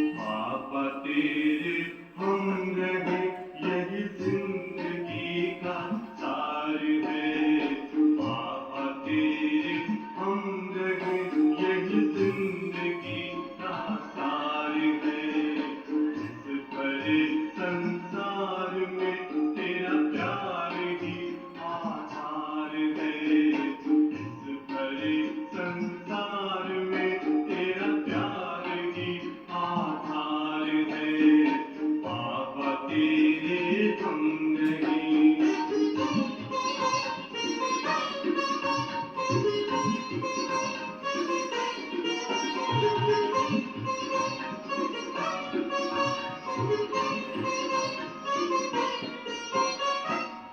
पापा तेरे हम रहे, यही जिंदगी का सार है। पापा तेरे हम रहे, यही जिंदगी का सार है। इस भरे संसार में तेरा प्यार ही आधार है। इस भरे संसार में तेरा प्यार ही आधार है। पापा तेरे हम रहे।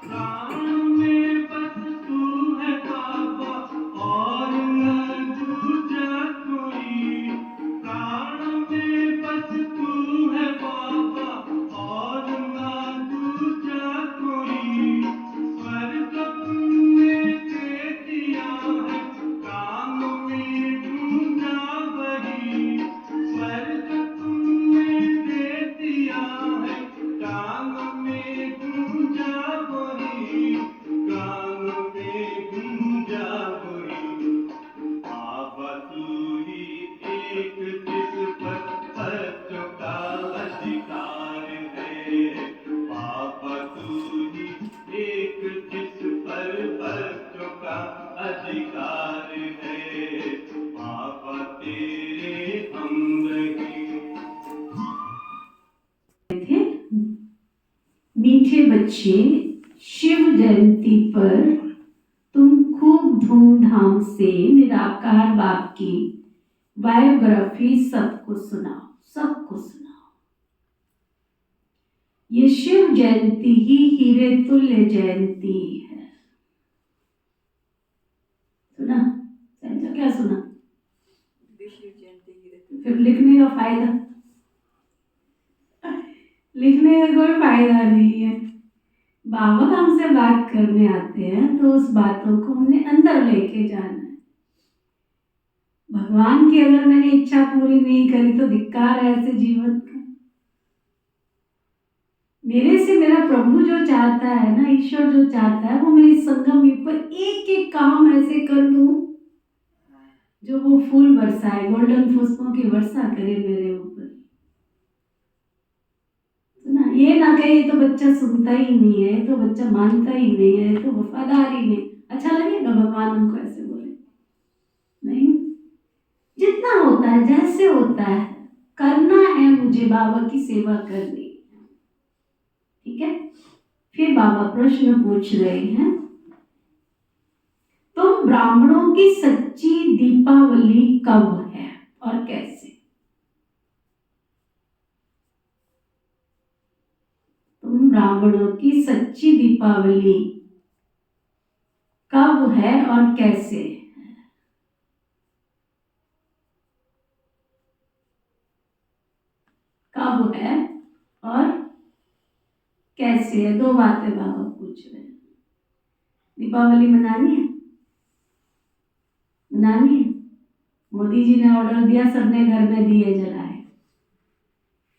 प्राण में बस तू है पापा, और न दूजा कोई। प्राण में बस तू है पापा, और न दूजा कोई। स्वर्ग तुमने दे दिया है, काम में ढूंढा वही। स्वर्ग तुमने दे दिया है, काम में ढूंढा वही। काम में ढूंढा वही। पापा तू ही एक, जिस पर सत्यों का अधिकार है। पापा तू ही एक, जिस पर सत्यों का अधिकार है। पापा तेरे हम रहे। मीठे बच्चे, शिव जयंती पर तुम खूब धूमधाम से निराकार बाप की बायोग्राफी सबको सुनाओ। ये शिव जयंती ही हीरे तुल्य जयंती है। सुना? क्या सुना? फिर लिखने का फायदा? लिखने का कोई फायदा नहीं है। बाबा हमसे बात करने आते हैं तो उस बातों को हमने अंदर लेके जाना है। भगवान की अगर मैंने इच्छा पूरी नहीं करी तो धिक्कार है ऐसे जीवन का। मेरे से मेरा प्रभु जो चाहता है ना, ईश्वर जो चाहता है, वो मेरी संगम युग पर एक एक काम ऐसे कर लूं जो वो फूल बरसाए, गोल्डन पुष्पों की वर्षा करे मेरे ऊपर। ना ये ना कहे तो बच्चा सुनता ही नहीं है, तो बच्चा मानता ही नहीं है, तो वफादार ही नहीं। अच्छा लगेगा भगवान हमको ऐसे बोले? नहीं। जितना होता है, जैसे होता है, करना है मुझे बाबा की सेवा करनी। ठीक है। फिर बाबा प्रश्न पूछ रहे हैं, तुम ब्राह्मणों की सच्ची दीपावली कब है और कैसे? तुम ब्राह्मणों की सच्ची दीपावली कब है और कैसे? कब है और कैसे है? दो बातें बाबा पूछ रहे हैं। दीपावली मनानी है? मनानी है। मोदी जी ने ऑर्डर दिया, सबने घर में दिए जलाए।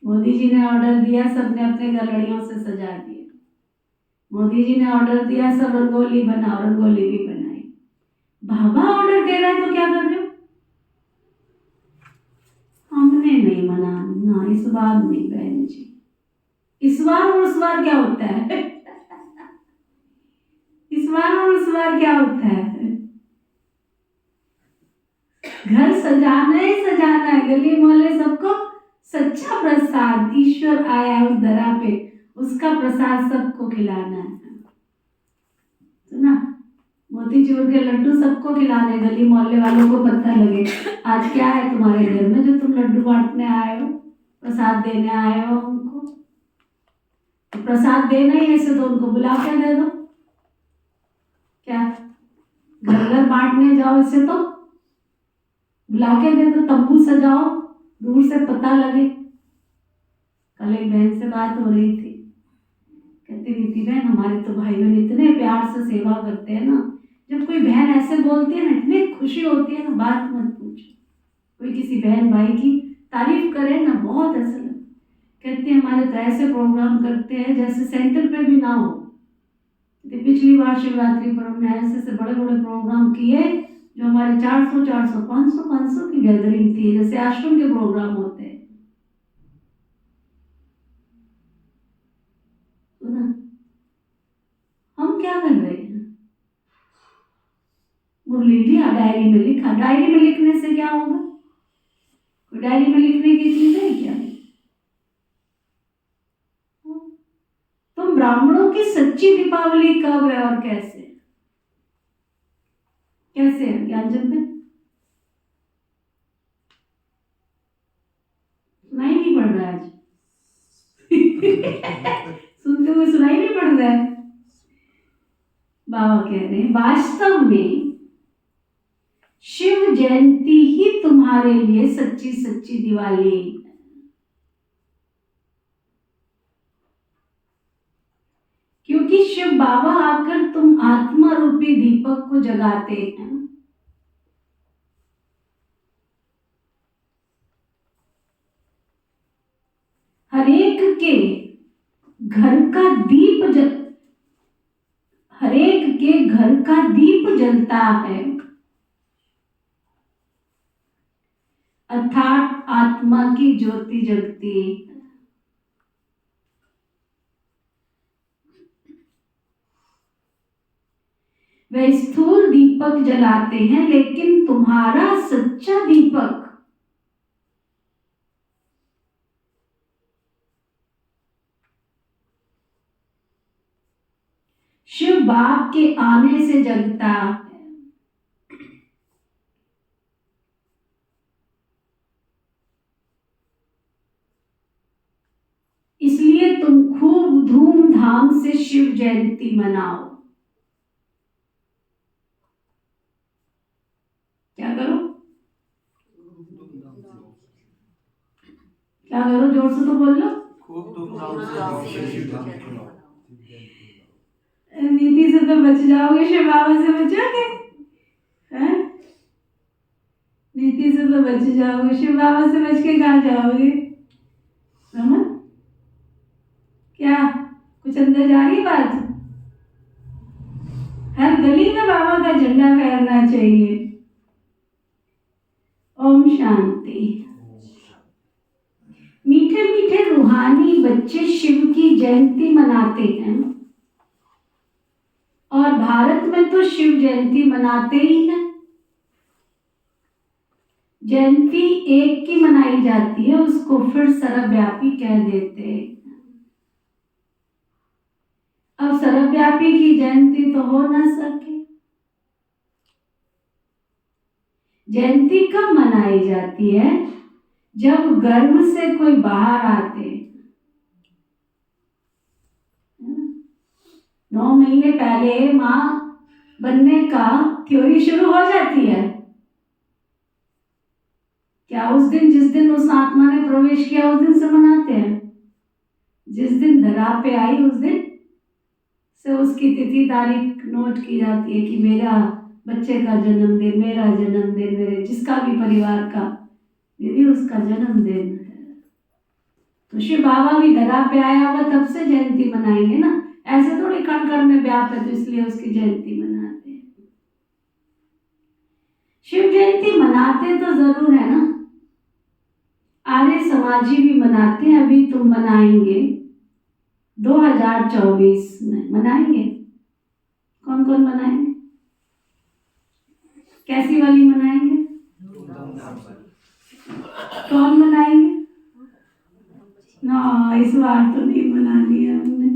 मोदी जी ने ऑर्डर दिया, सबने अपने घर लड़ियों से सजा दिए। मोदी जी ने ऑर्डर दिया, सब रंगोली बनाओ, रंगोली भी बनाई। बाबा ऑर्डर दे रहा है तो क्या कर रहे हो? हमने नहीं मनाना, इस बार नहीं बहन जी। इस बार और उस बार क्या होता है? इस बार और उस बार क्या होता है? घर सजाना ही सजाना है, गली मोहल्ले सबको सच्चा प्रसाद, ईश्वर आया है उस धरा पे, उसका प्रसाद सबको खिलाना है। सुना? मोती चूर के लड्डू सबको खिलाने, गली मोहल्ले वालों को पता लगे आज क्या है तुम्हारे घर में जो तुम लड्डू बांटने आए हो, प्रसाद देने आए हो उनको। तो प्रसाद देना ही ऐसे तो उनको बुला के दे दो। क्या घर घर बांटने जाओ, इसे तो बुला के दे दो, तंबू सजाओ, दूर से पता लगे। कल एक बहन से बात हो रही थी, कहती रीति बहन हमारे तो भाई बहन इतने प्यार से सेवा करते हैं ना, जब कोई बहन ऐसे बोलती है ना, इतनी खुशी होती है ना, बात मत पूछो। कोई किसी बहन भाई की तारीफ करे ना, बहुत अच्छा लगता। कहते हैं हमारे तो ऐसे प्रोग्राम करते हैं जैसे सेंटर पे भी ना हो। तो पिछली बार शिवरात्रि पर हमने ऐसे बड़े बड़े प्रोग्राम किए जो हमारे 400 400 500 500 की गैदरिंग थी, जैसे आश्रम के प्रोग्राम होते हैं। हम क्या कर रहे हैं? मुरली लिया, डायरी में लिखा। डायरी में लिखने से क्या होगा? कोई डायरी में लिखने की चीज है क्या? तुम ब्राह्मणों की सच्ची दीपावली कब है और कैसे? कैसे है ज्ञानचंद में? सुनाई नहीं पड़ रहा है आज। सुनते हुए सुनाई नहीं पड़ रहा है। बाबा कह रहे हैं वास्तव में शिव जयंती ही तुम्हारे लिए सच्ची सच्ची दिवाली है। क्योंकि शिव बाबा आकर तुम आत्मा रूपी दीपक को जगाते हैं। हरेक के घर का हरेक के घर का दीप जलता है, अर्थात आत्मा की ज्योति जगती। वे स्थूल दीपक जलाते हैं, लेकिन तुम्हारा सच्चा दीपक शिव बाप के आने से जगता है। इसलिए तुम खूब धूमधाम से शिव जयंती मनाओ। क्या करो? क्या करो? जोर से तो बोल लो। नीति से तो बच जाओगे, शिव बाबा से बचोगे? हैं? नीति से तो बच जाओगे, शिव बाबा से बच के कहाँ जाओगे? समझ? क्या कुछ अंदर जा रही बात? हर गली में बाबा का झंडा फहरना चाहिए। ओम शांति। मीठे मीठे रूहानी बच्चे शिव की जयंती मनाते हैं, और भारत में तो शिव जयंती मनाते ही हैं। जयंती एक की मनाई जाती है, उसको फिर सर्वव्यापी कह देते हैं। अब सर्वव्यापी की जयंती तो हो ना सके। जयंती कब मनाई जाती है? जब गर्भ से कोई बाहर आते। 9 महीने पहले मां बनने का थ्योरी शुरू हो जाती है। क्या उस दिन, जिस दिन उस आत्मा ने प्रवेश किया, उस दिन से मनाते हैं? जिस दिन धरा पे आई उस दिन से उसकी तिथि तारीख नोट की जाती है कि मेरा बच्चे का जन्मदिन, मेरा जन्मदिन, मेरे जिसका भी परिवार का दीदी उसका जन्मदिन है। तो शिव बाबा भी धरा पे आया होगा, तब से जयंती मनाएंगे ना। ऐसे थोड़ी कण कण में व्याप है तो इसलिए उसकी जयंती मनाते हैं। शिव जयंती मनाते तो जरूर है ना। आर्य समाजी भी मनाते हैं, अभी तुम मनाएंगे 2024 में मनाएंगे। कौन कौन मनाएंगे? कैसी वाली मनाएंगे? कौन मनाएंगे? ना, इस बार तो नहीं मनानी है हमने।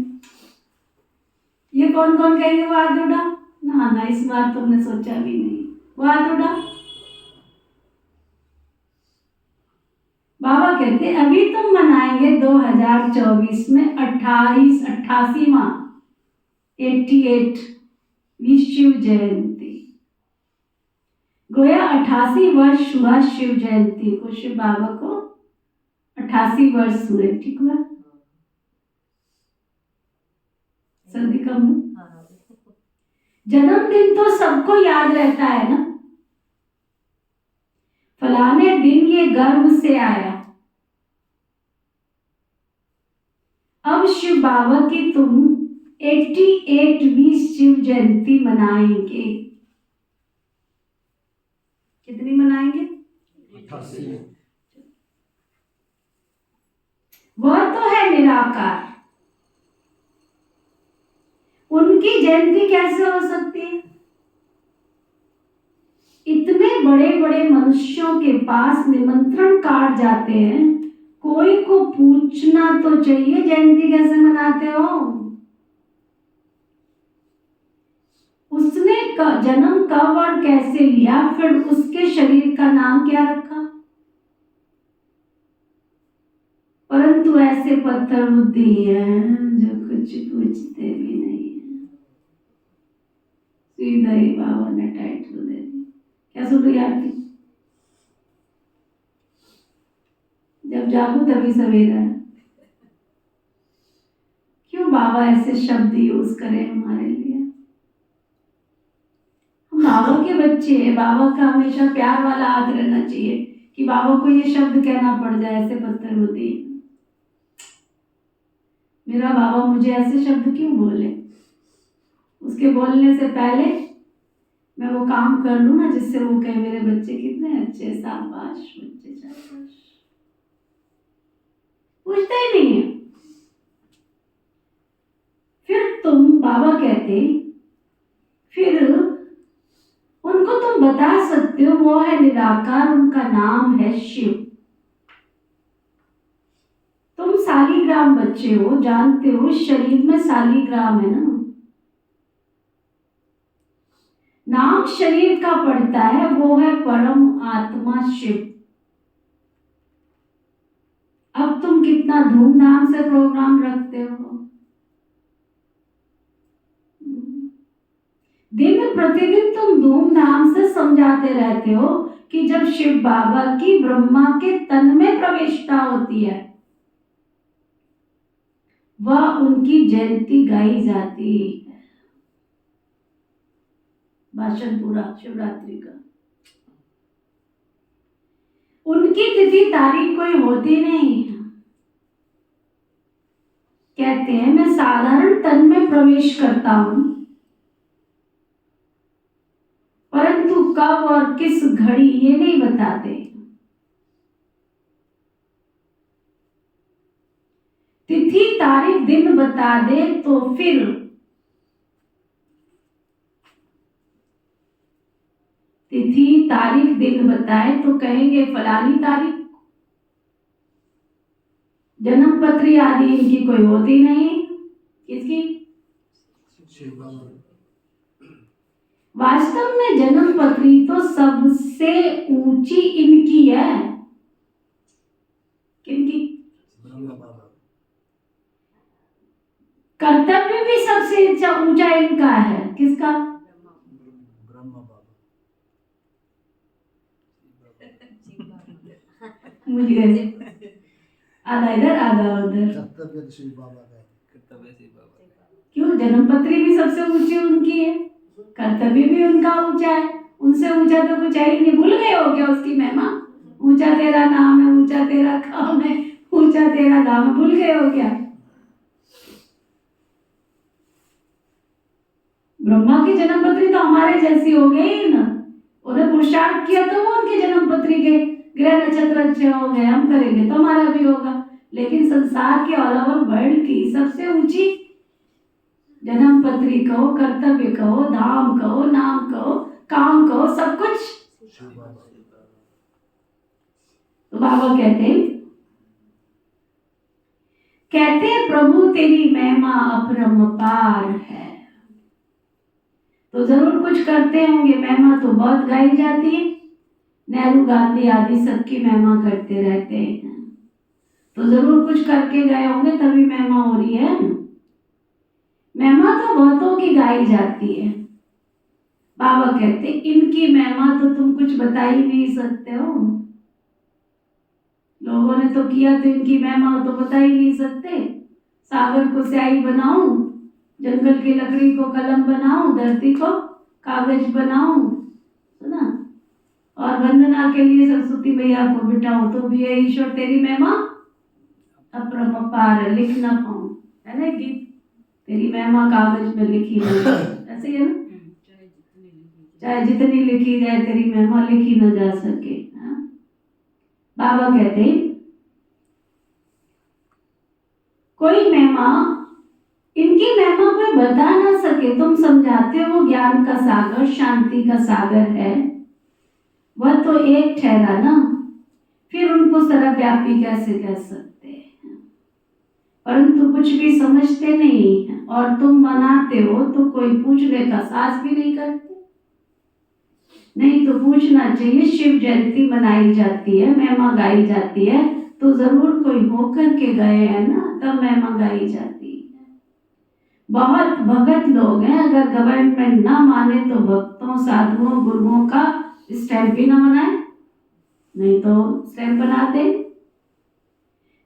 ये कौन कौन कहेंगे वो हाथ उठा? ना ना, इस बार तो हमने सोचा भी नहीं। वो हाथ उठा। बाबा कहते अभी तुम मनाएंगे 2024 में 88वां 88वीं शिव जयंती। गोया 88 वर्ष हुआ शिव जयंती को। शिव बाबा को 88 वर्ष हुए। ठीक हुआ? सर्दी कम हो। जन्मदिन तो सबको याद रहता है ना। फलाने दिन ये गर्भ से आया। अब शिव बाबा की तुम 88वीं शिव जयंती मनाएंगे। कितनी मनाएंगे? 88। वह तो है निराकार, उनकी जयंती कैसे हो सकती है? इतने बड़े बड़े मनुष्यों के पास निमंत्रण कार्ड जाते हैं, कोई को पूछना तो चाहिए जयंती कैसे मनाते हो। उसने जन्म कब और कैसे लिया, फिर उसके शरीर का नाम क्या रखा। परंतु ऐसे पत्थर बुद्धि है जो कुछ पूछते भी नहीं है, सीधा ही बाबा ने टाइटल दे दी। क्या सुन रही आरती? जब जागू तभी सवेरा है। क्यों बाबा ऐसे शब्द यूज करें हमारे लिए? हम बाबा के बच्चे हैं, बाबा का हमेशा प्यार वाला हाथ रहना चाहिए कि बाबा को ये शब्द कहना पड़ जाए ऐसे पत्थर बुद्धि। मेरा बाबा मुझे ऐसे शब्द क्यों बोले? उसके बोलने से पहले मैं वो काम कर लूं ना जिससे वो कहे मेरे बच्चे कितने अच्छे, शाबाश बच्चे शाबाश। पूछते ही नहीं है। फिर तुम बाबा कहते, फिर उनको तुम बता सकते हो वो है निराकार, उनका नाम है शिव। तुम शालीग्राम बच्चे हो, जानते हो शरीर में शालीग्राम है ना, नाम शरीर का पड़ता है, वो है परम आत्मा शिव। अब तुम कितना धूमधाम से प्रोग्राम रखते हो, दिन प्रतिदिन तुम धूमधाम से समझाते रहते हो कि जब शिव बाबा की ब्रह्मा के तन में प्रवेशता होती है वह उनकी जयंती गाई जाती है। भाषण पूरा शिवरात्रि का। उनकी तिथि तारीख कोई होती नहीं है। कहते हैं मैं साधारण तन में प्रवेश करता हूं, परंतु कब और किस घड़ी ये नहीं बताते। तिथि तारीख दिन बता दे तो फिर तिथि तारीख दिन बताए तो कहेंगे फलानी तारीख। जन्म पत्री आदि इनकी कोई होती नहीं। किसकी? शिव बाबा। वास्तव में जन्म पत्री तो सबसे ऊंची इनकी है। किनकी? ब्रह्मा बाबा। कर्तव्य भी सबसे ऊंचा इनका है। किसका? ब्रह्मा बाबा। मुझे आधा इधर आधा उधर। कर्तव्य तो शिव बाबा का है। कर्तव्य शिव बाबा। क्यों? जन्म पत्री भी सबसे ऊंची उनकी है, कर्तव्य भी उनका ऊंचा है। उनसे ऊंचा तो कुछ है ही नहीं। भूल गए हो क्या उसकी महिमा? ऊंचा तेरा नाम है, ऊंचा तेरा काम है, ऊंचा तेरा धाम है। भूल गए हो क्या? ब्रह्मा की जन्म पत्री तो हमारे जैसी हो गई ना। उन्हें पुरुषार्थ किया तो वो उनके जन्म पत्री के ग्रह नक्षत्र अच्छे हो गए। हम करेंगे तो हमारा भी होगा। लेकिन संसार के ऑल ओवर वर्ल्ड की सबसे ऊंची जन्म पत्री कहो, कर्तव्य कहो, धाम कहो, नाम कहो, काम कहो, सब कुछ शिव बाबा। तो बाबा कहते प्रभु तेरी महिमा अपरंपार है। तो जरूर कुछ करते होंगे। महिमा तो बहुत गाई जाती है। नेहरू गांधी आदि सबकी महिमा करते रहते हैं, तो जरूर कुछ करके गए होंगे तभी महिमा हो रही है। महिमा तो बहुतों की गाई जाती है। बाबा कहते इनकी महिमा तो तुम कुछ बता ही नहीं सकते हो। लोगों ने तो किया तो इनकी महिमा तो बता ही नहीं सकते। सागर को स्याही बनाऊं, जंगल की लकड़ी को कलम बनाऊं, धरती को कागज बनाऊं, सुना? और वंदना के लिए सरस्वती मैया को बिठाओ तो भी है, ईश्वर तेरी महिमा अपरंपार, लिख ना पाऊं, है ना गीत, तेरी महिमा कागज में लिखी ना जाए, ऐसे ही है ना, चाहे जितनी लिखी जाए तेरी महिमा लिखी ना जा सके। हाँ? बाबा कहते हैं कोई महिमा, इनकी महिमा कोई बता ना सके, तुम समझाते हो वो ज्ञान का सागर, शांति का सागर है, वह तो एक ठहरा ना, फिर उनको सर्वव्यापी कैसे कह सकते हैं? परंतु कुछ भी समझते नहीं हैं और तुम मनाते हो तो कोई पूछने का साहस भी नहीं करते। नहीं तो पूछना चाहिए, शिव जयंती मनाई जाती है, महिमा गाई जाती है, तो जरूर कोई होकर के गए हैं ना, तब महिमा गाई जाती है। बहुत भगत लोग हैं, अगर गवर्नमेंट ना माने तो भक्तों, साधुओं, गुरुओं का स्टैंप भी ना बनाए, नहीं तो स्टैंप बनाते।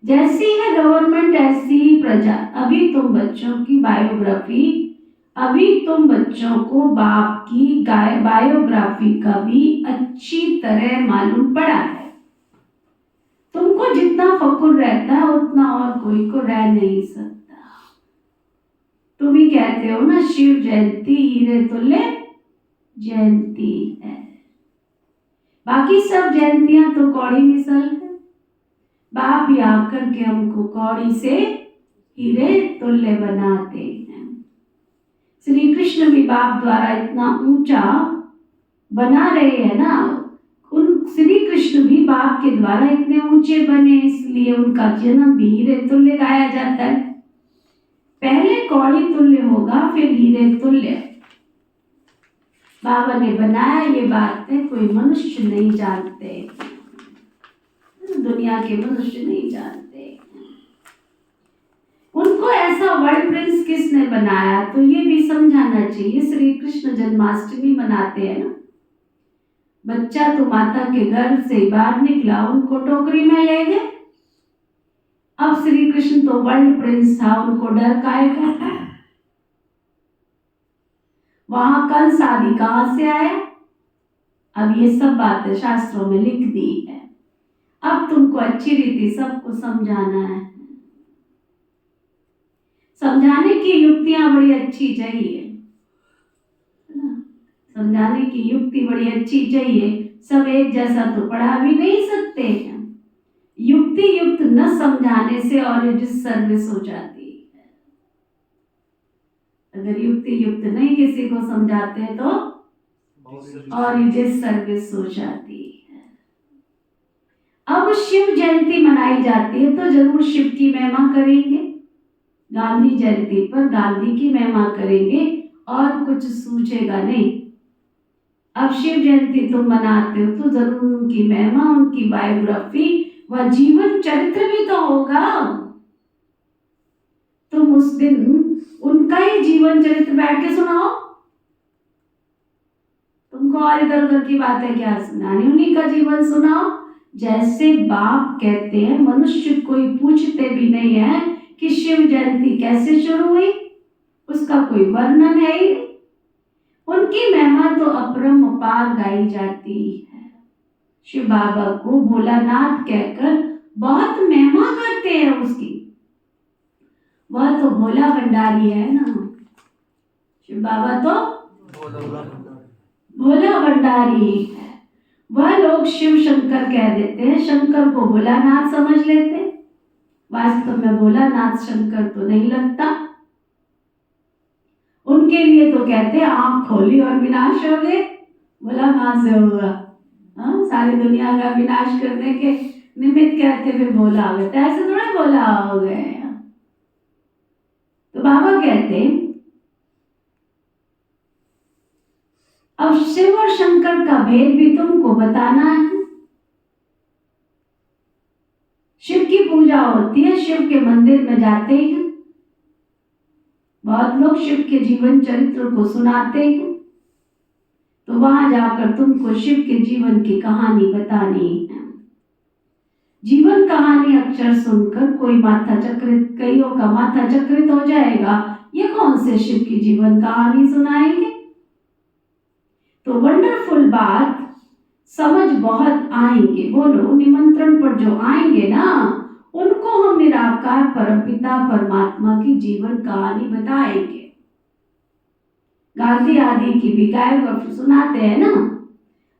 जैसी है गवर्नमेंट ऐसी ही प्रजा। अभी तुम बच्चों की बायोग्राफी, अभी तुम बच्चों को बाप की बायोग्राफी का भी अच्छी तरह मालूम पड़ा है। तुमको जितना फकुर रहता है उतना और कोई को रह नहीं सकता। तुम ही कहते हो ना, शिव जयंती हीरे तुल्य जयंती है, बाकी सब जयंतियां तो कौड़ी मिसल है। बाप ही आकर के हमको कौड़ी से हीरे तुल्य बनाते हैं। श्री कृष्ण भी बाप द्वारा इतना ऊंचा बना रहे हैं ना, उन श्री कृष्ण भी बाप के द्वारा इतने ऊंचे बने, इसलिए उनका जन्म भी हीरे तुल्य गाया जाता है। पहले कौड़ी तुल्य होगा, फिर हीरे तुल्य। बाबा ने बनाया, ये बातें कोई मनुष्य नहीं जानते, दुनिया के मनुष्य नहीं जानते। उनको ऐसा वर्ल्ड प्रिंस किसने बनाया, तो ये भी समझाना चाहिए। श्री कृष्ण जन्माष्टमी मनाते हैं ना, बच्चा तो माता के गर्भ से बाहर निकला, उनको टोकरी में ले गए। अब श्री कृष्ण तो वर्ल्ड प्रिंस था, उनको डर काहे का था? वहां कंस आदि कहां से आया? अब ये सब बातें शास्त्रों में लिख दी है। अब तुमको अच्छी रीति सबको समझाना है। समझाने की युक्तियां बड़ी अच्छी चाहिए, समझाने की युक्ति बड़ी अच्छी चाहिए। सब एक जैसा तो पढ़ा भी नहीं सकते हैं। युक्ति युक्त न समझाने से और डिससर्विस हो जाती है। अगर युक्ति युक्त नहीं किसी को समझाते तो और डिससर्विस हो जाती है। अब शिव जयंती मनाई जाती है तो जरूर शिव की महिमा करेंगे। गांधी जयंती पर गांधी की महिमा करेंगे और कुछ सूझेगा नहीं। अब शिव जयंती तुम मनाते हो तो जरूर उनकी महिमा, उनकी बायोग्राफी व जीवन चरित्र भी तो होगा। तुम उस दिन उनका ही जीवन चरित्र बैठ के सुनाओ। तुमको और इधर उधर की बातें क्या सुनानी, उन्हीं का जीवन सुनाओ। जैसे बाप कहते हैं, मनुष्य कोई पूछते भी नहीं है कि शिव जयंती कैसे शुरू हुई, उसका कोई वर्णन है ही नहीं। उनकी महिमा तो अपरंपार गाई जाती है। शिव बाबा को भोलानाथ कहकर बहुत महिमा करते हैं उसकी। वह तो भोला भंडारी है ना, शिव बाबा तो भोला भंडारी है। वह लोग शिव शंकर कह देते हैं, शंकर को भोलानाथ समझ लेते हैं। वास्तव में भोलानाथ शंकर तो नहीं लगता। उनके लिए तो कहते हैं आंख खोली और विनाश हो गए। बोला कहां से होगा? हाँ, सारी दुनिया का विनाश करने के निमित्त कहते फिर भोला हो गए, तो ऐसे थोड़ा भोला हो गए। तो बाबा कहते हैं अब शिव और शंकर का भेद भी तुमको बताना है। शिव की पूजा होती है, शिव के मंदिर में जाते हैं, बहुत लोग शिव के जीवन चरित्र को सुनाते हैं। तो वहां जाकर तुमको शिव के जीवन की कहानी बतानी है। जीवन कहानी अक्षर सुनकर कोई माथा चक्रित, कईयों का माथा चक्रित हो जाएगा। ये कौन से शिव की जीवन कहानी सुनाएंगे? तो वंडरफुल बात समझ बहुत आएंगे। बोलो, निमंत्रण पर जो आएंगे ना, उनको हम निराकार परमपिता परमात्मा की जीवन कहानी बताएंगे। गांधी आदि की भी गायक और सुनाते हैं ना।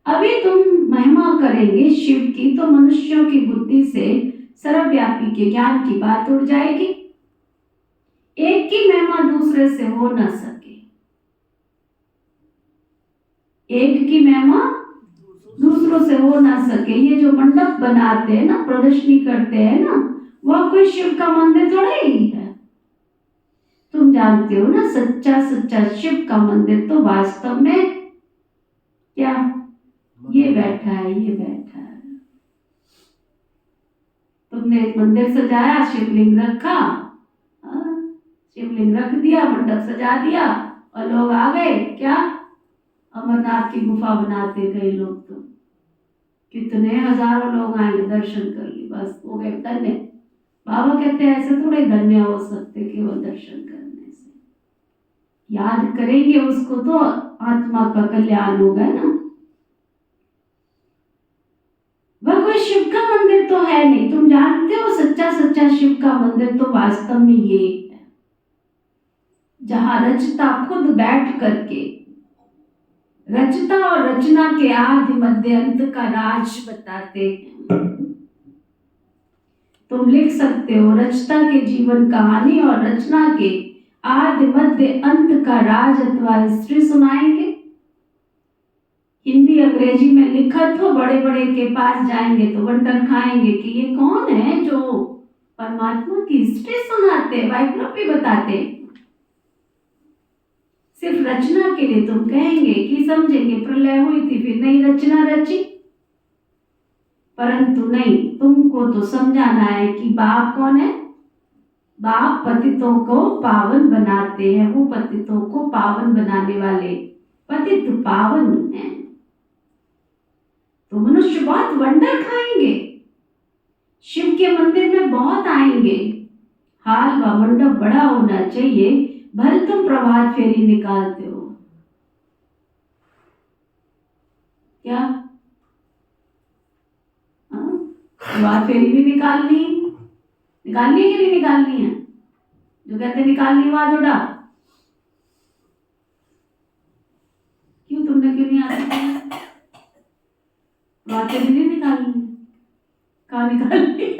अभी तुम महिमा करेंगे शिव की तो मनुष्यों की बुद्धि से सर्वव्यापी के ज्ञान की बात उड़ जाएगी। एक की महिमा दूसरे से हो न सके, एक की महिमा दूसरों से हो ना सके। ये जो मंडप बनाते हैं ना, प्रदर्शनी करते हैं ना, वह कोई शिव का मंदिर थोड़ा ही है। तुम जानते हो ना, सच्चा सच्चा शिव का मंदिर तो वास्तव में क्या, ये बैठा है, ये बैठा है। तुमने एक मंदिर सजाया, शिवलिंग रखा, शिवलिंग रख दिया, मंडप सजा दिया और लोग आ गए। क्या अमरनाथ की गुफा बनाते कई लोग, तो कितने हजारों लोग आएंगे, दर्शन कर लिए, बस हो गए धन्य। बाबा कहते हैं ऐसे थोड़े धन्य हो सकते केवल दर्शन करने से। याद करेंगे उसको तो आत्मा का कल्याण होगा ना। वह कोई शिव का मंदिर तो है नहीं। तुम जानते हो सच्चा सच्चा शिव का मंदिर तो वास्तव में ये है, जहां रचता खुद बैठ करके रचता और रचना के आदि मध्य अंत का राज बताते हैं। तुम लिख सकते हो रचता के जीवन कहानी और रचना के आदि मध्य अंत का राज अथवा हिस्ट्री सुनाएंगे। हिंदी अंग्रेजी में लिखत हो, बड़े बड़े के पास जाएंगे तो बंटन खाएंगे कि ये कौन है जो परमात्मा की हिस्ट्री सुनाते, बायोग्राफी बताते। सिर्फ रचना के लिए तुम कहेंगे कि समझेंगे प्रलय हुई थी फिर नई रचना रची, परंतु नहीं, तुमको तो समझाना है कि बाप कौन है। बाप पतितों को पावन बनाते हैं, वो पतितों को पावन बनाने वाले पतित पावन हैं। तो मनुष्य बहुत वंडर खाएंगे, शिव के मंदिर में बहुत आएंगे। हाल व मंडप बड़ा होना चाहिए, भले तुम प्रभात फेरी निकालते हो। क्या प्रभात फेरी भी निकालनी है कि नहीं निकालनी है? जो कहते निकालनी बात उड़ा, क्यों तुमने क्यों नहीं आती? प्रभात फेरी नहीं निकालनी, कहाँ निकालनी?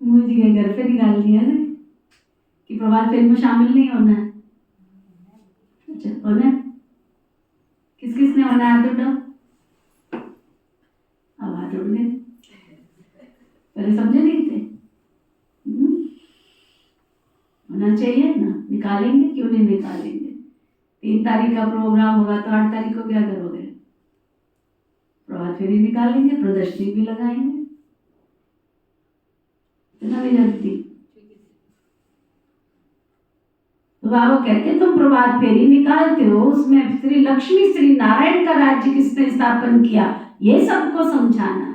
मुझे के घर पे निकालनी है कि प्रभात फेरी में शामिल नहीं होना है? अच्छा, होना है। किस किस ने होना है? तो अब हाथ उड़ गए, पहले समझे नहीं थे। होना चाहिए ना, निकालेंगे क्यों नहीं निकालेंगे? 3 तारीख का प्रोग्राम होगा तो 8 तारीख को क्या करोगे? प्रभात फेरी निकालेंगे, प्रदर्शनी भी लगाएंगे, इतना भी जल्दी। तो बाबा कहते तुम प्रभात फेरी निकालते हो, उसमें श्री लक्ष्मी श्री नारायण का राज्य किसने स्थापन किया, ये सबको समझाना है।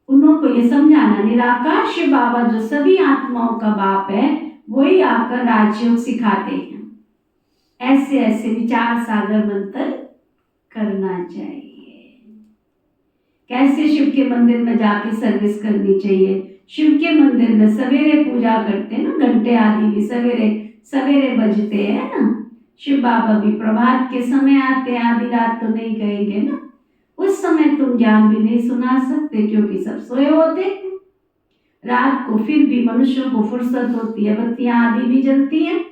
उनको ये समझाना, निराकार शिव बाबा जो सभी आत्माओं का बाप है, वही आकर राजयोग सिखाते हैं। ऐसे ऐसे विचार सागर मंथन करना चाहिए। कैसे शिव के मंदिर में जाके सर्विस करनी चाहिए। शिव के मंदिर में सवेरे पूजा करते हैं ना, घंटे आदि भी सवेरे सवेरे बजते हैं ना। शिव बाबा भी प्रभात के समय आते हैं, आधी रात तो नहीं कहेंगे ना। उस समय तुम ज्ञान भी नहीं सुना सकते क्योंकि सब सोए होते हैं। रात को फिर भी मनुष्यों को फुर्सत होती है, बत्तियां आदि भी जलती हैं,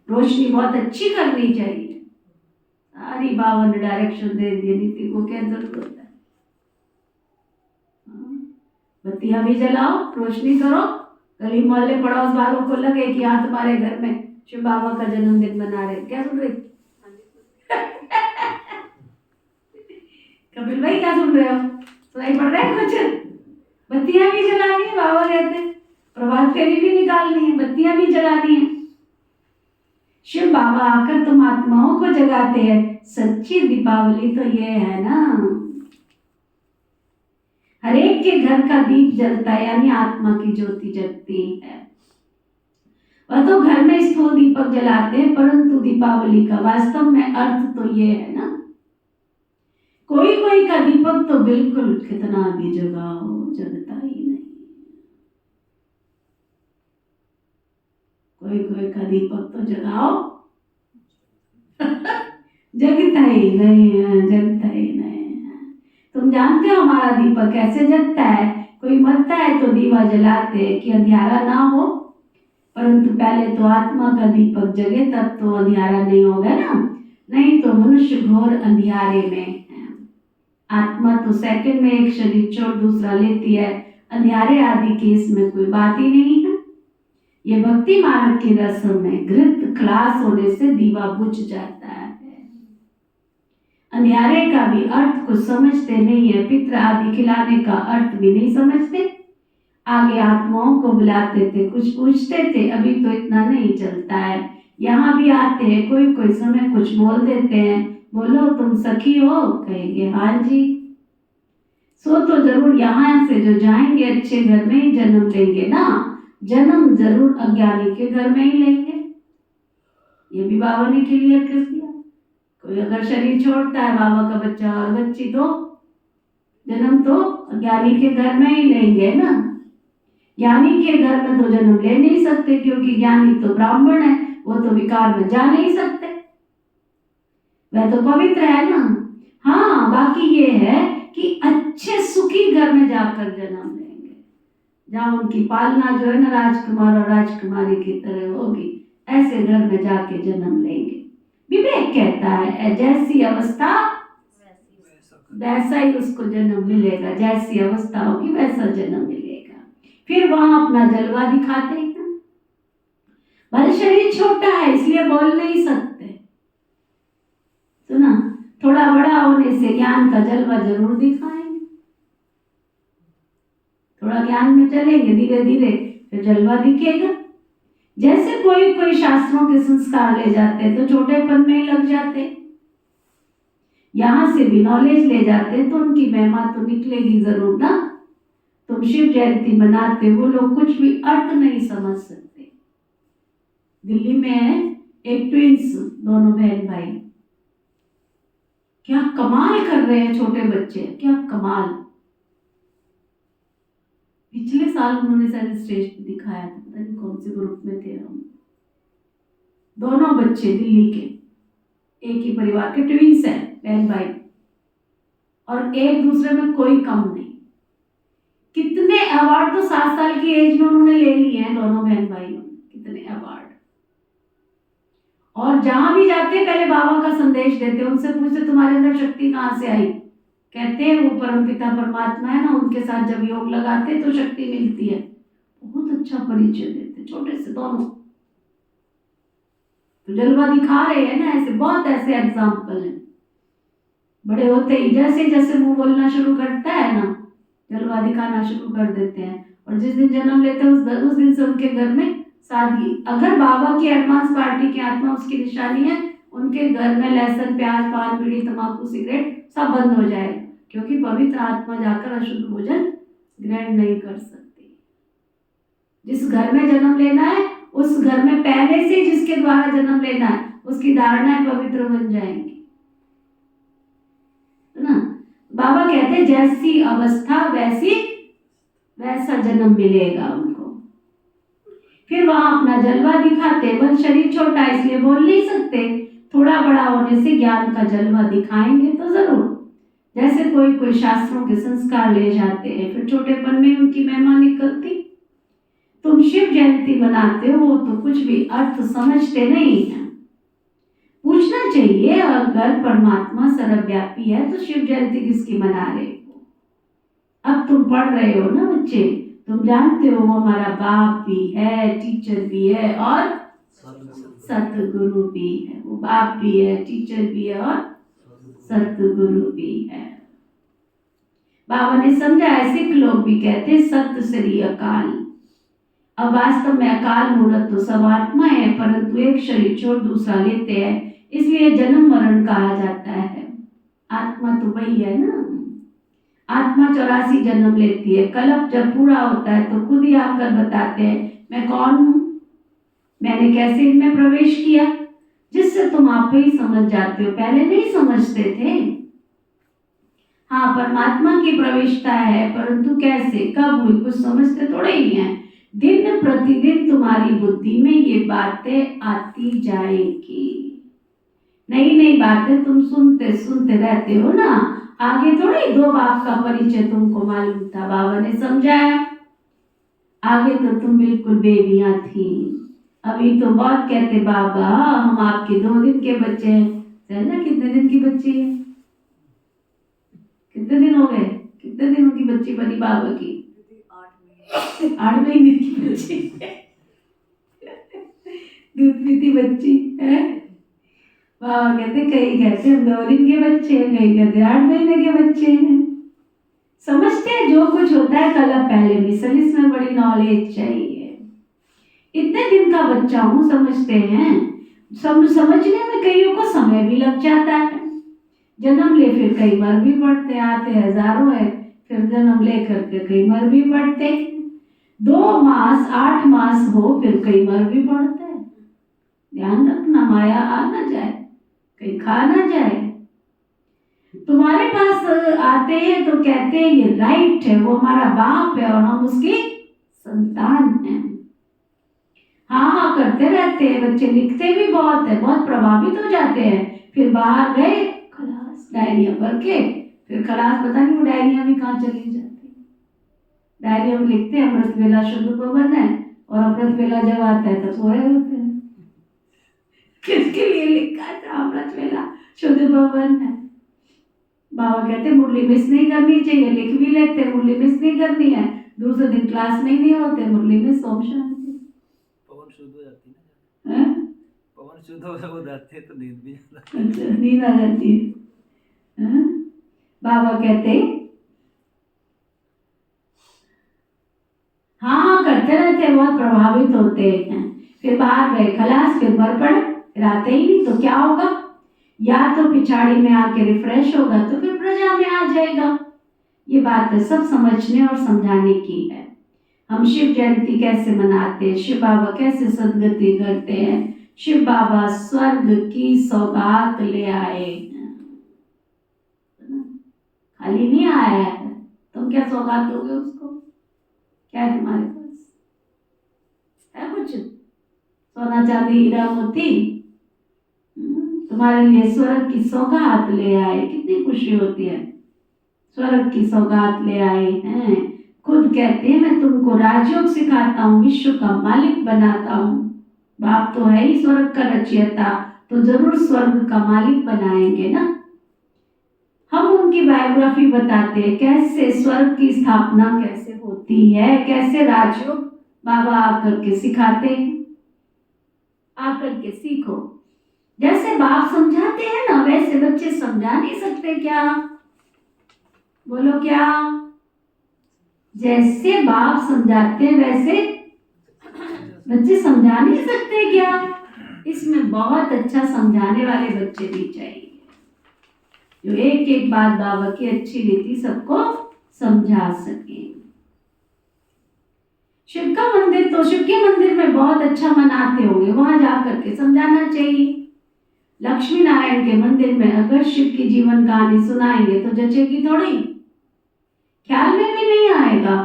रोशनी बहुत अच्छी करनी चाहिए। सारी 52 डायरेक्शन दे दिए, नीति को क्या जरूरत है? बत्तियां भी जलाओ, रोशनी करो, गली मोहल्ले पड़ोस वालों को लगे कि हाँ तुम्हारे घर में शिव बाबा का जन्मदिन मना रहे। क्या सुन रही? कपिल भाई क्या सुन रहे हो? सुनाई पड़ रहा है कुछ? बत्तियां भी जलानी है, बाबा कहते हैं प्रभात फेरी भी निकालनी है, बत्तियां भी जलानी है। शिव बाबा आकर तुम आत्माओं को जगाते हैं। सच्ची दीपावली तो ये है ना, हर एक के घर का दीप जलता है, यानी आत्मा की ज्योति जगती है। वह तो घर में स्थूल दीपक जलाते हैं, परंतु दीपावली का वास्तव में अर्थ तो ये है ना, कोई कोई का दीपक तो बिल्कुल कितना भी जगाओ जगता ही नहीं, कोई कोई का दीपक तो जगाओ जगता ही नहीं है, जगता ही नहीं है। तुम जानते हो हमारा दीपक कैसे जगता है? कोई मरता है तो दीवा जलाते हैं कि अंधियारा ना हो, परंतु पहले तो आत्मा का दीपक जगे तब तो अंधियारा नहीं होगा ना, नहीं तो मनुष्य घोर अंधियारे में है। आत्मा तो सेकंड में एक शरीर छोड़ दूसरा लेती है, अंधियारे आदि की इसमें कोई बात ही नहीं है। ये भक्ति मार्ग की रस्म में घृत खलास होने से दीवा बुझ जाता है। अंधियारे का भी अर्थ कुछ समझते नहीं है, पितृ आदि खिलाने का अर्थ भी नहीं समझते। आगे आत्माओं को बुलाते थे, कुछ पूछते थे, अभी तो इतना नहीं चलता है। यहाँ भी आते हैं, कोई कोई समय कुछ बोल देते हैं, बोलो तुम सखी हो, कहेंगे हाँ जी। सो तो जरूर यहाँ से जो जाएंगे अच्छे घर में ही जन्म लेंगे ना, जन्म जरूर अज्ञानी के घर में ही लेंगे। ये भी बाबा ने क्लियर कर दिया। कोई अगर शरीर छोड़ता है बाबा का बच्चा और बच्ची, तो जन्म तो ज्ञानी के घर में ही लेंगे ना। ज्ञानी के घर में तो जन्म ले नहीं सकते, क्योंकि ज्ञानी तो ब्राह्मण है, वो तो विकार में जा नहीं सकते, वह तो पवित्र है ना। हाँ, बाकी ये है कि अच्छे सुखी घर में जाकर जन्म लेंगे, जहाँ उनकी पालना जो है ना राजकुमार और राजकुमारी की तरह होगी, ऐसे घर में जाके जन्म लेंगे। विवेक कहता है जैसी अवस्था वैसा ही उसको जन्म मिलेगा, जैसी अवस्था होगी वैसा जन्म मिलेगा। फिर वहां अपना जलवा दिखाते हैं। भले शरीर छोटा है इसलिए बोल नहीं सकते, सुना, थोड़ा बड़ा होने से ज्ञान का जलवा जरूर दिखाएंगे। थोड़ा ज्ञान में चलेंगे धीरे धीरे, फिर जलवा दिखेगा। जैसे कोई कोई शास्त्रों के संस्कार ले जाते तो छोटेपन में ही लग जाते, यहां से भी नॉलेज ले जाते तो उनकी महिमा तो निकलेगी जरूर ना। तुम शिव जयंती मनाते, वो लोग कुछ भी अर्थ नहीं समझ सकते। दिल्ली में है एक ट्विंस, दोनों बहन भाई, क्या कमाल कर रहे हैं छोटे बच्चे, क्या कमाल। पिछले साल उन्होंने शायद स्टेज पे दिखाया था, पता नहीं कौन से ग्रुप में थे हम। दोनों बच्चे दिल्ली के, एक ही परिवार के ट्विंस हैं, बहन भाई, और एक दूसरे में कोई कम नहीं। कितने अवार्ड तो 7 साल की एज में उन्होंने ले लिए हैं दोनों बहन भाइयों, कितने अवार्ड। और जहां भी जाते पहले बाबा का संदेश देते, उनसे पूछते तुम्हारे अंदर शक्ति कहाँ से आई, कहते हैं वो परमपिता परमात्मा है ना, उनके साथ जब योग लगाते तो शक्ति मिलती है। बहुत अच्छा परिचय देते, छोटे से दोनों तो जलवा दिखा रहे हैं ना। ऐसे बहुत ऐसे एग्जाम्पल हैं। बड़े होते ही जैसे जैसे मुंह बोलना शुरू करता है ना, जलवा दिखाना शुरू कर देते हैं। और जिस दिन जन्म लेते हैं उस दिन से उनके घर में सादगी। अगर बाबा की एडवांस पार्टी की आत्मा उसकी निशानी है, उनके घर में लहसुन प्याज पान बीड़ी तंबाकू सिगरेट सब बंद हो जाएगा, क्योंकि पवित्र आत्मा जाकर अशुद्ध भोजन ग्रहण नहीं कर सकती। जिस घर में जन्म लेना है उस घर में पहले से जिसके द्वारा जन्म लेना है उसकी धारणाएं पवित्र बन जाएंगी, है ना। बाबा कहते हैं जैसी अवस्था वैसा जन्म मिलेगा उनको। फिर वहां अपना जलवा दिखाते, बल शरीर छोटा है इसलिए बोल नहीं सकते, थोड़ा बड़ा होने से ज्ञान का जलवा दिखाएंगे तो जरूर। जैसे कोई कोई शास्त्रों के संस्कार ले जाते हैं, फिर छोटेपन में उनकी महिमा निकलती। तुम शिव जयंती मनाते हो तो कुछ भी अर्थ समझते नहीं है। पूछना चाहिए, अगर परमात्मा सर्वव्यापी है तो शिव जयंती किसकी मना रहे हो? अब तुम पढ़ रहे हो ना बच्चे, तुम जानते हो वो हमारा बाप भी है, टीचर भी है और सतगुरु भी है। वो बाप भी है, टीचर भी है और सतगुरु भी है। बाबा ने समझाया, सिख लोग भी कहते सत्य श्री अकाल। अब वास्तव में अकाल मूर्त तो सब आत्मा है, परंतु एक शरीर छोड़ दूसरा लेते हैं, इसलिए जन्म मरण कहा जाता है। आत्मा तो वही है ना। आत्मा 84 जन्म लेती है। कल्प जब पूरा होता है तो खुद ही आकर बताते हैं मैं कौन हूँ। मैंने कैसे इनमें प्रवेश किया, जिससे तुम आप ही समझ जाते हो, पहले नहीं समझते थे। हाँ, परमात्मा की प्रवेशता है, परंतु कैसे, कब हुई, कुछ समझते थोड़े ही हैं। दिन प्रतिदिन तुम्हारी बुद्धि में ये बातें आती जाएंगी, नई नई बातें तुम सुनते सुनते रहते हो ना। आगे थोड़ी दो बाप का परिचय तुमको मालूम था, बाबा ने समझाया। आगे तो तुम बिल्कुल बेबियां थी, अभी तो बहुत कहते बाबा हम आपके 2 दिन के बच्चे हैं। ना कितने दिन की बच्ची है, कितने दिन हो गए, कितने दिनों की बच्ची बनी बाबा की? 8 महीने की बच्ची दूध पीती बच्ची है। बाबा कहते, कहीं कहते हम 2 दिन के बच्चे हैं, कहीं कहते 8 महीने के बच्चे हैं। समझते हैं जो कुछ होता है कल पहले मिसल, इसमें बड़ी नॉलेज चाहिए। इतने दिन का बच्चा हूँ, समझते हैं। समझने में कईयों को समय भी लग जाता है। जन्म ले फिर कई मर भी पड़ते, आते हजारों है, फिर जन्म ले करके कई मर भी पड़ते। 2 मास 8 मास हो फिर कई मर भी पड़ते हैं। ध्यान रखना, माया आ ना जाए, कहीं खा ना जाए। तुम्हारे पास आते हैं तो कहते हैं ये राइट है, वो हमारा बाप है और हम उसकी संतान हैं। हाँ हाँ करते रहते हैं बच्चे, लिखते भी बहुत है, बहुत प्रभावित हो जाते हैं। फिर बाहर गए, खलास डायरिया भर के, फिर खलास पता नहीं वो डायरिया भी कहाँ चली जाती। डायरिया में लिखते हैं अमृत वेला शुद्ध पवन है, और अमृत वेला जब आता है तो सोए होते हैं। किसके लिए लिखा था अमृत वेला शुद्ध पवन है? बाबा कहते मुरली मिस नहीं करनी चाहिए, लिख भी लेते मुरली मिस नहीं करनी है, दूसरे दिन क्लास में नहीं होते, मुरली मिस ओम शांति। पवन शुद्ध हो जाती है हैं? पवन शुद्ध हो जाती है तो नींद भी अच्छा, नींद आ जाती है। हैं? बाबा कहते हाँ करते रहते, बहुत प्रभावित होते हैं। फिर बाहर गए खलास, फिर भर पड़े, फिर आते ही नहीं तो क्या होगा? या तो पिछाड़ी में आके रिफ्रेश होगा, तो फिर प्रजा में आ जाएगा। ये बात है सब समझने और समझाने की है। हम शिव जयंती कैसे मनाते हैं, शिव बाबा कैसे सदगति करते हैं। शिव बाबा स्वर्ग की सौगात ले आए, खाली नहीं आया है। तुम क्या सौगात दोगे उसको? क्या है तुम्हारे पास? है कुछ? सोना चांदी हीरा मोती? तुम्हारे लिए स्वर्ग की सौगात ले आए, कितनी खुशी होती है। स्वर्ग की सौगात ले आए हैं। खुद कहते हैं मैं तुमको राजयोग सिखाता हूँ, विश्व का मालिक बनाता हूँ। बाप तो है ही स्वर्ग का रचयिता, तो जरूर स्वर्ग का मालिक बनाएंगे ना। हम उनकी बायोग्राफी बताते हैं, कैसे स्वर्ग की स्थापना कैसे होती है, कैसे राजयोग बाबा आकर के सिखाते हैं। आकर के सीखो, जैसे बाप समझाते हैं ना वैसे बच्चे समझा नहीं सकते क्या? बोलो क्या? जैसे बाप समझाते हैं वैसे बच्चे समझा नहीं सकते क्या? इसमें बहुत अच्छा समझाने वाले बच्चे भी चाहिए, जो एक एक बात बाबा की अच्छी रीति सबको समझा सके। शिव का मंदिर तो शिव के मंदिर में बहुत अच्छा मनाते होंगे, वहां जाकर के समझाना चाहिए। लक्ष्मी नारायण के मंदिर में अगर शिव की जीवन कहानी सुनाएंगे तो जचेगी थोड़ी, ख्याल में भी नहीं आएगा।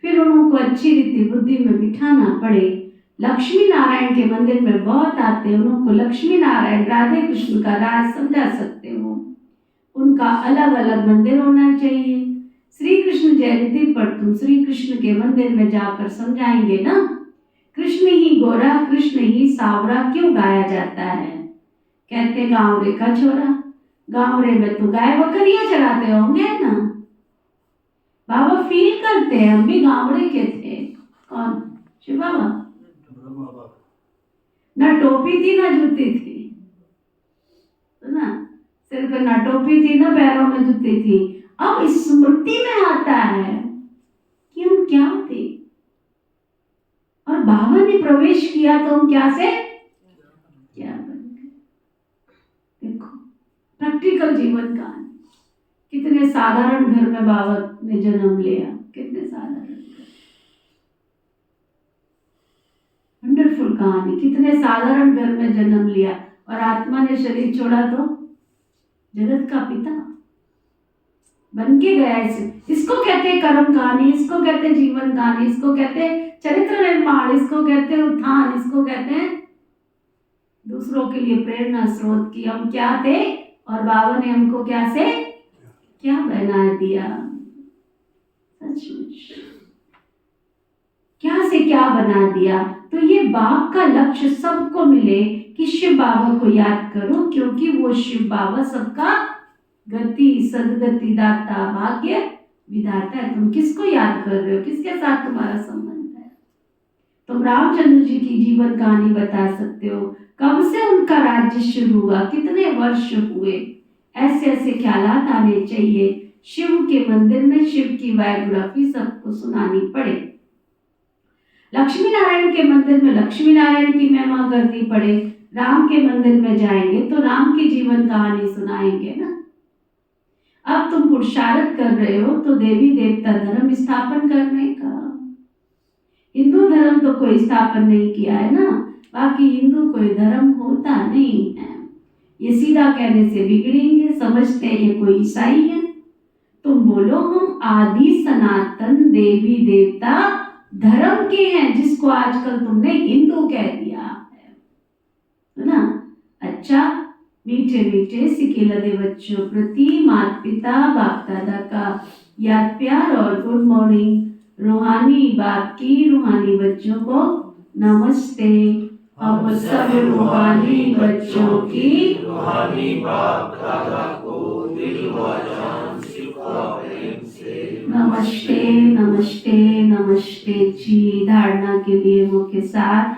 फिर उनको अच्छी रीति बुद्धि में बिठाना पड़े। लक्ष्मी नारायण के मंदिर में बहुत आते हैं, उनको लक्ष्मी नारायण राधे कृष्ण का राज समझा सकते हो। उनका अलग अलग मंदिर होना चाहिए। श्री कृष्ण जयंती पर तुम श्री कृष्ण के मंदिर में जाकर समझाएंगे ना, कृष्ण ही गोरा कृष्ण ही सावरा क्यों गाया जाता है? कहते गाँव रे का छोरा, गाँव रे में तो गाय बकरियां चराते होंगे ना। बाबा फील करते हैं हम भी गाँवड़े के थे। कौन? शिव बाबा। ब्रह्मा बाबा। ना टोपी थी ना जूती थी, तो ना सिर पे ना टोपी थी ना पैरों में जूती थी। अब स्मृति में आता है कि हम क्या थे, और बाबा ने प्रवेश किया तो हम क्या से क्या बन गए। देखो प्रैक्टिकल जीवन का, कितने साधारण घर में बाबा ने जन्म लिया, कितने साधारण, वंडरफुल कहानी, कितने साधारण घर में जन्म लिया और आत्मा ने शरीर छोड़ा तो जगत का पिता बन के गया। इसको कहते हैं कर्म कहानी, इसको कहते हैं जीवन कहानी, इसको कहते हैं चरित्र निर्माण, इसको कहते हैं उत्थान, इसको कहते हैं दूसरों के लिए प्रेरणा स्रोत की हम क्या थे और बाबा ने हमको क्या से क्या बना दिया। सचमुच क्या से क्या बना दिया। तो ये बाप का लक्ष्य सबको मिले कि शिव बाबा को याद करो, क्योंकि वो शिव बाबा सबका गति सदगति दाता भाग्य विधाता है। तुम किसको याद कर रहे हो, किसके साथ तुम्हारा संबंध है। तुम रामचंद्र जी की जीवन कहानी बता सकते हो, कब से उनका राज्य शुरू हुआ, कितने वर्ष हुए, ऐसे ऐसे ख्यालात आने चाहिए। शिव के मंदिर में शिव की बायोग्राफी सबको सुनानी पड़े। लक्ष्मी नारायण के मंदिर में लक्ष्मी नारायण की महिमा करनी पड़े। राम के मंदिर में जाएंगे तो राम की जीवन कहानी सुनाएंगे ना। अब तुम पुरुषार्थ कर रहे हो तो देवी देवता धर्म स्थापन करने का। हिंदू धर्म तो कोई स्थापन नहीं किया है ना, बाकी हिंदू कोई धर्म होता नहीं है। ये सीधा कहने से बिगड़ेंगे, समझते हैं ये कोई ईसाई है। तुम बोलो हम आदि सनातन देवी देवता धर्म के हैं, जिसको आजकल तुमने हिंदू कह दिया है ना। अच्छा, मीठे मीठे सिकेलदे बच्चों प्रति माता पिता बाप दादा का याद प्यार और गुड मॉर्निंग। रूहानी बाप की रूहानी बच्चों को नमस्ते। हम सब रूहानी बच्चों की रूहानी बाप दादा को दिल व जान सिर्फ प्रेम से नमस्ते नमस्ते नमस्ते जी। धारणा के लिए मुख्य सार,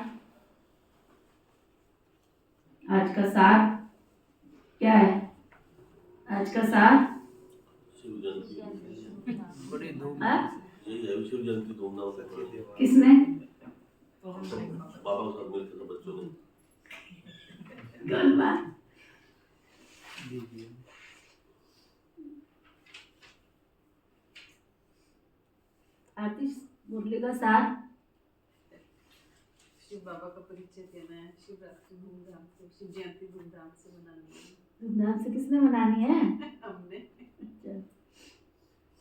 आज का सार क्या है? आज का सार शिव जयंती बड़ी धूम हाँ? यही है, शिव जयंती धूमधाम से करते हैं। किसने? बाबा के साथ मिलकर सब बच्चों ने। गलत बात। आतिश मुरली का सार शिव बाबा का परिचय देना है, शिवरात्रि धूमधाम से, शिव जयंती धूमधाम से मनानी है। धूमधाम से किसने मनानी है? हमने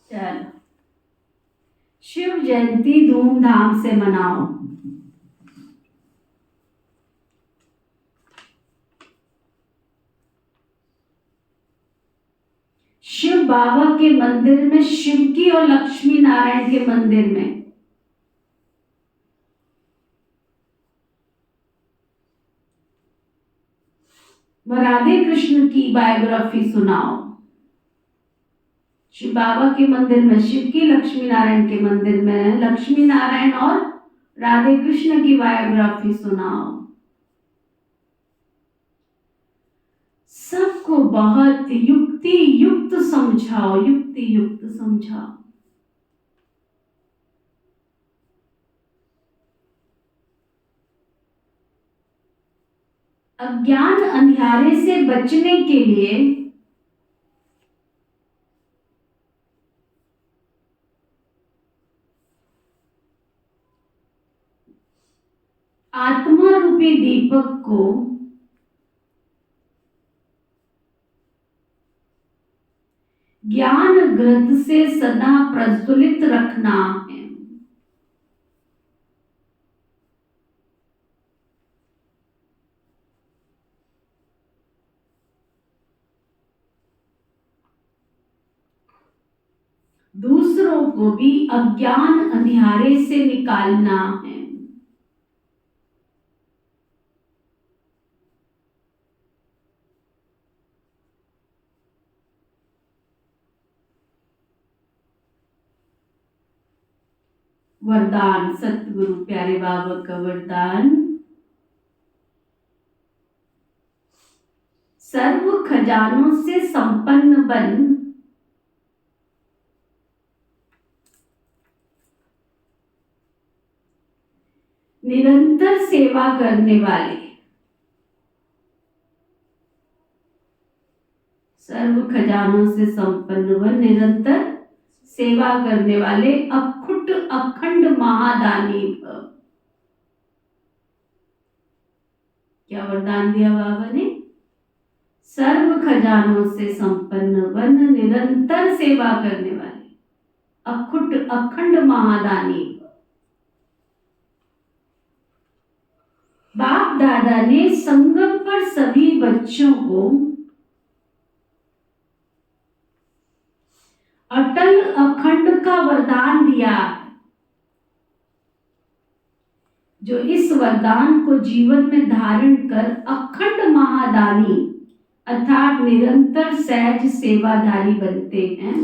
चलो, शिव जयंती धूमधाम से मनाओ। शिव बाबा के मंदिर में शिव की और लक्ष्मी नारायण के मंदिर में राधे कृष्ण की बायोग्राफी सुनाओ। शिव बाबा के मंदिर में शिव की, लक्ष्मी नारायण के मंदिर में लक्ष्मी नारायण और राधे कृष्ण की बायोग्राफी सुनाओ। सबको बहुत युक्ति युक्त समझाओ, युक्ति युक्त समझाओ। अज्ञान अंधियारे से बचने के लिए आत्मा रूपी दीपक को ज्ञान ग्रंथ से सदा प्रज्वलित रखना है। दूसरों को भी अज्ञान अंधियारे से निकालना है। वरदान, सतगुरु प्यारे बाबा का वरदान, सर्व खजानों से संपन्न बन, निरंतर सेवा करने वाले, सर्व खजानों से संपन्न बन, निरंतर सेवा करने वाले अखुट अखंड महादानी भव। क्या वरदान दिया बाबा ने? सर्व खजानों से संपन्न वन निरंतर सेवा करने वाले अखंड महादानी। बाप दादा ने संगम पर सभी बच्चों को अटल अखंड का वरदान दिया, जो इस वरदान को जीवन में धारण कर अखंड महादानी अर्थात निरंतर सहज सेवाधारी बनते हैं,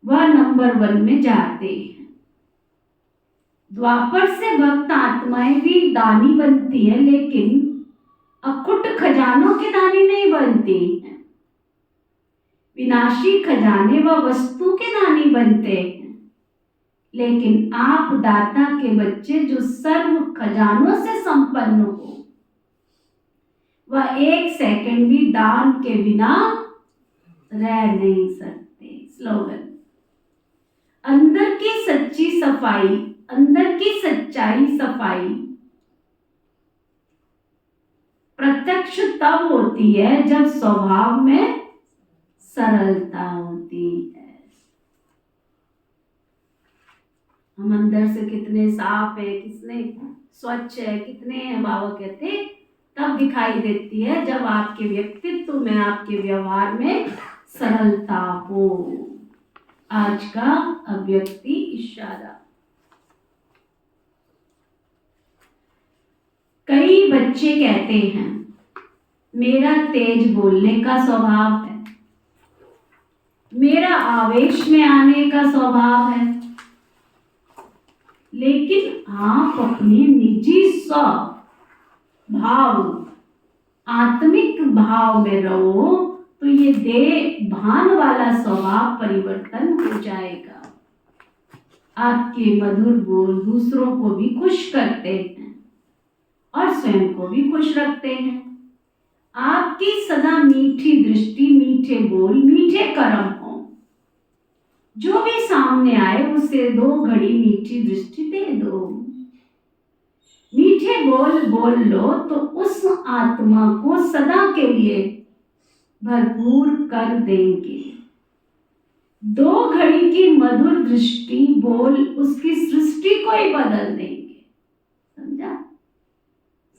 वह नंबर 1 में जाते हैं। द्वापर से भक्त आत्माएं भी दानी बनती है, लेकिन अखुट खजानों के दानी नहीं बनती हैं। विनाशी खजाने व वस्तु के दानी बनते हैं, लेकिन आप दाता के बच्चे जो सर्व खजानों से संपन्न हो, वह 1 सेकंड भी दान के बिना रह नहीं सकते। स्लोगन, अंदर की सच्ची सफाई, अंदर की सच्चाई सफाई प्रत्यक्ष तब होती है जब स्वभाव में सरलता होती है। हम अंदर से कितने साफ है, कितने स्वच्छ है, कितने हैं, बाबा कहते तब दिखाई देती है जब आपके व्यक्तित्व में, आपके व्यवहार में सरलता हो। आज का अव्यक्ति इशारा। कई बच्चे कहते हैं मेरा तेज बोलने का स्वभाव है, मेरा आवेश में आने का स्वभाव है, लेकिन आप अपने निजी भाव, आत्मिक भाव में रहो तो ये देह भान वाला स्वभाव परिवर्तन हो जाएगा। आपके मधुर बोल दूसरों को भी खुश करते हैं और स्वयं को भी खुश रखते हैं। आपकी सदा मीठी दृष्टि, मीठे बोल, मीठे कर्म हो। जो भी सामने आए उसे 2 घड़ी मीठी दृष्टि दे दो, मीठे बोल बोल लो तो उस आत्मा को सदा के लिए भरपूर कर देंगे। 2 घड़ी की मधुर दृष्टि बोल उसकी सृष्टि को ही बदल देंगे। समझा?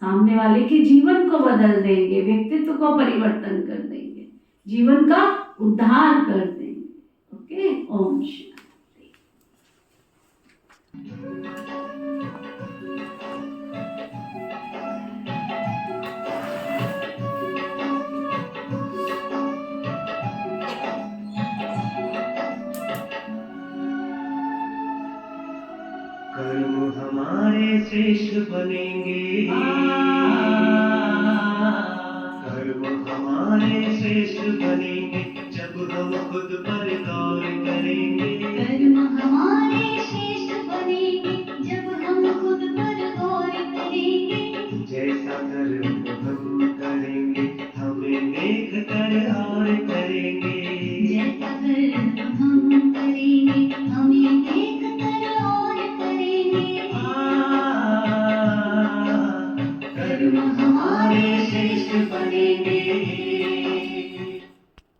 सामने वाले के जीवन को बदल देंगे, व्यक्तित्व को परिवर्तन कर देंगे, जीवन का उद्धार कर देंगे। ओके, ओम शांति। कर्म हमारे श्रेष्ठ बनेंगे, कर्म हमारे श्रेष्ठ बनेंगे जब हम खुद